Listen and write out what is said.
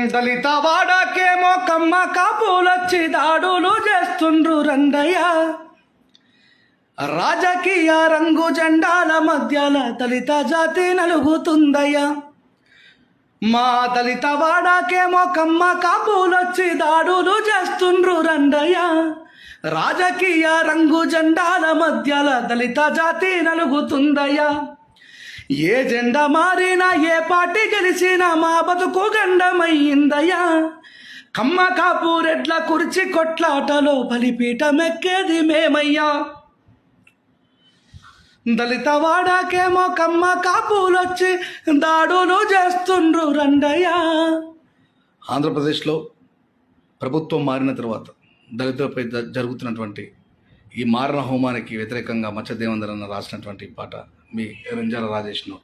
దళిత వాడకేమో కమ్మ కాపులొచ్చి దాడులు చేస్తుండ్రు రండయ్య. రాజకీయ రంగు జెండాల మధ్యల దళిత జాతి నలుగుతుందయ్యా. మా దళిత వాడకేమో కమ్మ కాపులొచ్చి దాడులు చేస్తుండ్రు రండయ్య. రాజకీయ రంగు జెండాల మధ్యల దళిత జాతి నలుగుతుందయ్యా. ఏ జెండా మారినా ఏ పార్టీ గెలిచినా మా బతుకు గండమయ్యిందయ్యా. కమ్మ కాపు రెడ్ల కుర్చీ కొట్లాటలో బలిపీఠమెక్కేది మేమయ్యా. దళిత వాడకేమో కమ్మ కాపులొచ్చి దాడులు చేస్తుండ్రు రండయ్యా. ఆంధ్రప్రదేశ్లో ప్రభుత్వం మారిన తర్వాత దళితులపై జరుగుతున్నటువంటి ఈ మారణ హోమానికి వ్యతిరేకంగా మచ్చదేవేందర్ అన్న రాసినటువంటి పాట మీ రెంజాల రాజేష్ నోట.